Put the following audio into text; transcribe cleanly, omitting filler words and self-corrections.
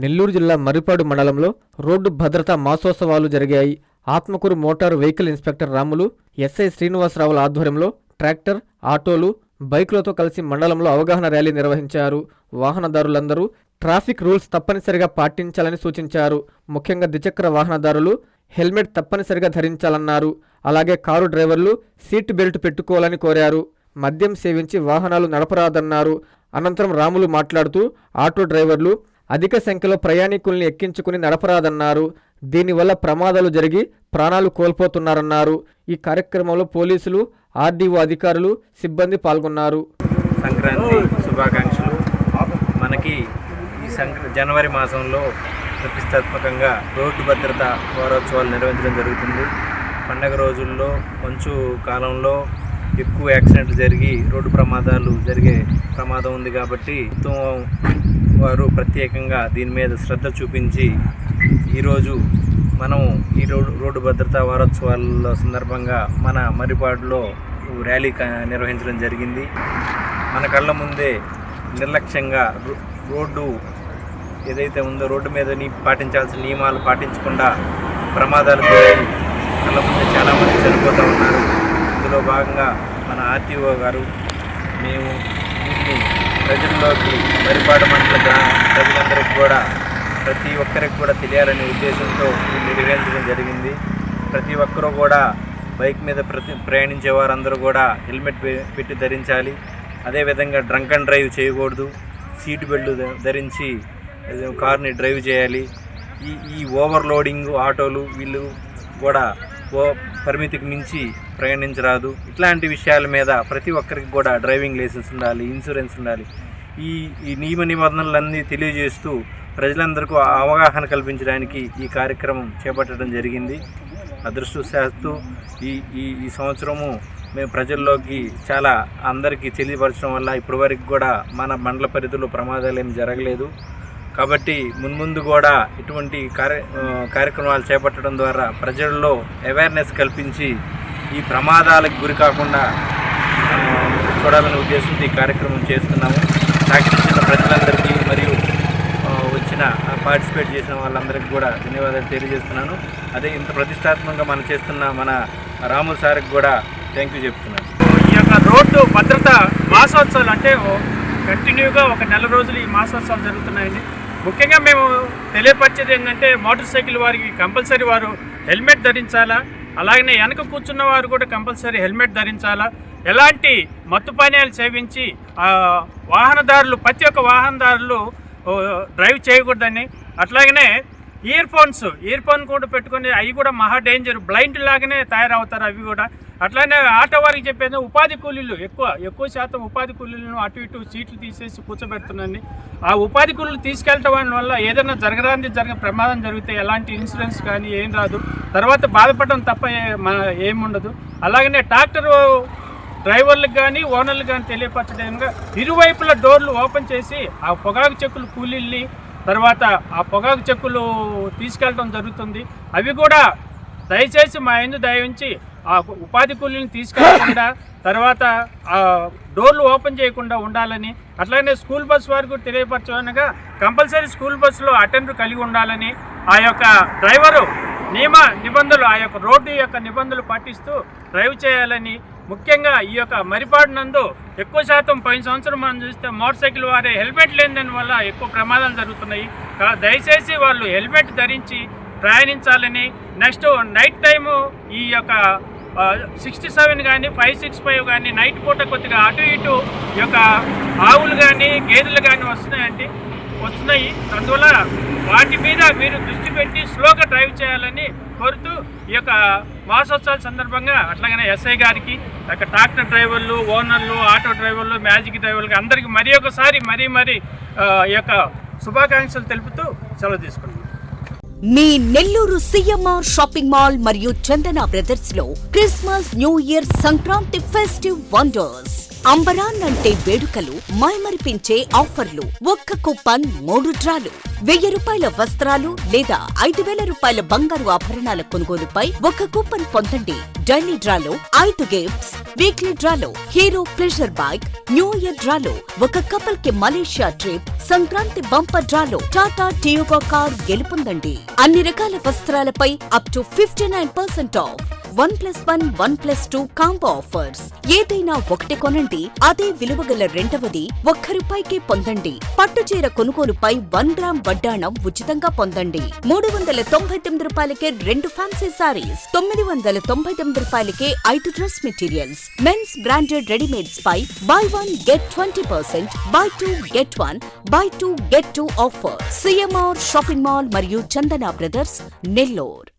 నెల్లూరు జిల్లా మర్రిపాడు మండలంలో రోడ్డు భద్రతా మాసోత్సవాలు జరిగాయి. Atmakur motor vehicle inspector Ramulu, SI శ్రీనివాసరావుల ఆధ్వర్యంలో ట్రాక్టర్, ఆటోలు, బైకులతో కలిసి మండలంలో అవగాహన ర్యాలీ నిర్వహించారు. వాహనదారులందరూ ట్రాఫిక్ రూల్స్ తప్పనిసరిగా పాటించాలని సూచించారు. ముఖ్యంగా ద్విచక్ర వాహనదారులు హెల్మెట్ తప్పనిసరిగా ధరించాలన్నారు. అలాగే కారు డ్రైవర్లు సీట్ బెల్ట్ పెట్టుకోవాలని కోరారు. మద్యం సేవించి వాహనాలు నడపరాదన్నారు. అనంతరం రాములు మాట్లాడుతూ ఆటో డ్రైవర్లు అధిక సంఖ్యలో ప్రయాణికుల్ని ఎక్కించుకుని నడపరాదన్నారు. దీనివల్ల ప్రమాదాలు జరిగి ప్రాణాలు కోల్పోతున్నారన్నారు. ఈ కార్యక్రమంలో పోలీసులు, ఆర్డీఓ అధికారులు, సిబ్బంది పాల్గొన్నారు. సంక్రాంతి శుభాకాంక్షలు. మనకి ఈ జనవరి మాసంలో ప్రతిష్టాత్మకంగా రోడ్డు భద్రత వారోత్సవాలు నిర్వహించడం జరుగుతుంది. పండగ రోజుల్లో మంచు కాలంలో ఎక్కువ యాక్సిడెంట్లు జరిగి రోడ్డు ప్రమాదాలు జరిగే ప్రమాదం ఉంది. కాబట్టి వారు ప్రత్యేకంగా దీని మీద శ్రద్ధ చూపించి ఈరోజు మనం ఈ రోడ్డు భద్రతా వారోత్సవాల సందర్భంగా మన మర్రిపాడులో ర్యాలీ నిర్వహించడం జరిగింది. మన కళ్ళ ముందే నిర్లక్ష్యంగా రోడ్డు ఏదైతే ఉందో రోడ్డు మీద పాటించాల్సిన నియమాలు పాటించకుండా ప్రమాదాలు కళ్ళ ముందే చాలామంది చనిపోతూ ఉన్నారు. ఇందులో భాగంగా మన ఆర్టీఓ గారు మేము దీన్ని ప్రజల్లోకి మర్రిపాడు మండల ప్రజలందరికీ కూడా ప్రతి ఒక్కరికి కూడా తెలియాలనే ఉద్దేశంతో నిర్వహించడం జరిగింది. ప్రతి ఒక్కరూ కూడా బైక్ మీద ప్రయాణించే వారందరూ కూడా హెల్మెట్ పెట్టి ధరించాలి. అదేవిధంగా డ్రంక్ అండ్ డ్రైవ్ చేయకూడదు. సీట్ బెల్ట్ ధరించి కార్ని డ్రైవ్ చేయాలి. ఈ ఓవర్లోడింగ్ ఆటోలు వీళ్ళు కూడా పరిమితికి మించి ప్రయాణించరాదు. ఇట్లాంటి విషయాల మీద ప్రతి ఒక్కరికి కూడా డ్రైవింగ్ లైసెన్స్ ఉండాలి, ఇన్సూరెన్స్ ఉండాలి. ఈ నియమ నిబంధనలన్నీ తెలియజేస్తూ ప్రజలందరికీ అవగాహన కల్పించడానికి ఈ కార్యక్రమం చేపట్టడం జరిగింది. అదృష్టవశాత్తు ఈ సంవత్సరము మేము ప్రజల్లోకి చాలా అందరికీ తెలియపరచడం వల్ల ఇప్పటివరకు కూడా మన మండల పరిధిలో ప్రమాదాలు ఏమి జరగలేదు. కాబట్టి మున్ముందు కూడా ఇటువంటి కార్యక్రమాలు చేపట్టడం ద్వారా ప్రజల్లో అవేర్నెస్ కల్పించి ఈ ప్రమాదాలకు గురి కాకుండా చూడాలనే ఉద్దేశంతో ఈ కార్యక్రమం చేస్తున్నాము. సహకరించిన ప్రజలందరికీ మరియు పార్టిసిపేట్ చేసిన వాళ్ళందరికీ కూడా ధన్యవాదాలు తెలియజేస్తున్నాను. అదే ఇంత ప్రతిష్టాత్మకంగా మనం చేస్తున్న మన రాములు సార్కి కూడా థ్యాంక్ యూ చెప్తున్నాను. ఈ యొక్క రోడ్డు భద్రత మాసోత్సవాలు అంటే కంటిన్యూగా ఒక నెల రోజులు ఈ మాసోత్సవాలు జరుగుతున్నాయండి. ముఖ్యంగా మేము తెలియపరిచేది ఏంటంటే మోటార్ సైకిల్ వారికి కంపల్సరీ వారు హెల్మెట్ ధరించాలా, అలాగనే వెనక కూర్చున్న వారు కూడా కంపల్సరీ హెల్మెట్ ధరించాలా. ఎలాంటి మత్తు పానీయాలు సేవించి వాహనదారులు ప్రతి ఒక్క వాహనదారులు డ్రైవ్ చేయకూడదని, అట్లాగనే ఇయర్ ఫోన్ కూడా పెట్టుకొని అవి కూడా మహా డేంజర్, బ్లైండ్ లాగానే తయారవుతారు అవి కూడా. అట్లానే ఆటో వారికి చెప్పేది ఉపాధి కూలీలు ఎక్కువ శాతం ఉపాధి కూలీలను అటు ఇటు సీట్లు తీసేసి కూర్చోబెడుతున్నాండి. ఆ ఉపాధి కూలీలు తీసుకెళ్ళటం వల్ల ఏదైనా ప్రమాదం జరిగితే ఎలాంటి ఇన్సూరెన్స్ కానీ ఏం రాదు, తర్వాత బాధపడడం తప్ప ఏముండదు. అలాగనే ట్రాక్టర్ డ్రైవర్లకు కానీ ఓనర్లకు కానీ తెలియపరచడంగా ఇరువైపుల డోర్లు ఓపెన్ చేసి ఆ పొగాకు చెక్కులు కూలీల్ని తర్వాత ఆ పొగాకు చెక్కులు తీసుకెళ్ళడం జరుగుతుంది. అవి కూడా దయచేసి మా ఎందు దయవుంచి ఆ ఉపాధి కూలీని తీసుకెళ్ళకుండా తర్వాత ఆ డోర్లు ఓపెన్ చేయకుండా ఉండాలని, అట్లాగే స్కూల్ బస్ వారికి కూడా తెలియపరచనగా కంపల్సరీ స్కూల్ బస్సులో అటెండర్ కలిగి ఉండాలని, ఆ యొక్క డ్రైవరు నియమ నిబంధనలు ఆ యొక్క రోడ్డు యొక్క నిబంధనలు పాటిస్తూ డ్రైవ్ చేయాలని. ముఖ్యంగా ఈ యొక్క మర్రిపాడు నందు ఎక్కువ శాతం పోయిన సంవత్సరం మనం చూస్తే మోటార్ సైకిల్ వారే హెల్మెట్ లేని వల్ల ఎక్కువ ప్రమాదాలు జరుగుతున్నాయి. దయచేసి వాళ్ళు హెల్మెట్ ధరించి ప్రయాణించాలని. నెక్స్ట్ నైట్ టైము ఈ యొక్క 67 కానీ 565 కానీ నైట్ పూట కొద్దిగా అటు ఇటు ఈ యొక్క ఆవులు కానీ గేదెలు కానీ వస్తున్నాయి. అందువల్ల వాటి మీద మీరు దృష్టి పెట్టి స్లోగా డ్రైవ్ చేయాలని కోరుతూ ఈ యొక్క మాసోత్సవాల సందర్భంగా అట్లాగనే ఎస్ఐ గారికి, ట్రాక్టర్ డ్రైవర్లు, ఓనర్లు, ఆటో డ్రైవర్లు, మ్యాజిక్ డ్రైవర్లు అందరికీ మరీ ఒకసారి మరీ ఈ యొక్క శుభాకాంక్షలు తెలుపుతూ సెలవు తీసుకుంటున్నాను. మీ నెల్లూరు సిఎంఆర్ షాపింగ్ మాల్ మరియు చందన బ్రదర్స్ లో Christmas, new year, Sankranti festive wonders అంబరాన్ అంటే వేడుకలు, మైమరిపించే ఆఫర్లు, ఒక్క కూపన్ 3 డ్రాలు, 1000 రూపాయల వస్త్రాలు లేదా 5000 రూపాయల బంగారు ఆభరణాల కొనుగోలుపై 1 కూపన్ పొందండి. డైలీ డ్రాలో 5 గిఫ్ట్స్, వీక్లీ డ్రాలో hero pleasure bike, new year డ్రాలో 1 కపుల్ కి మలేషియా ట్రిప్, సంక్రాంతి బంపర్ డ్రాలో టాటా టియోగో కార్ గెలుపొందండి. అన్ని రకాల వస్త్రాలపై up to 59% off. 1+1, 1+2 combo offers. ఏదైనా ఒకటి కొనండి, అదే విలువగల రెండవది ₹1 పొందండి. పట్టుచీర కొనుగోలుపై 1 గ్రామ్ వడ్డాణం ఉచితంగా పొందండి. ₹399కే 2 ఫ్యాన్సీ సారీస్, ₹999కే 5 dress materials. Mens branded readymades పై buy 1 get 20%, buy 2 get 1, buy 2 get 2 offer. CMR shopping mall మరియు చందన బ్రదర్స్, నెల్లూరు.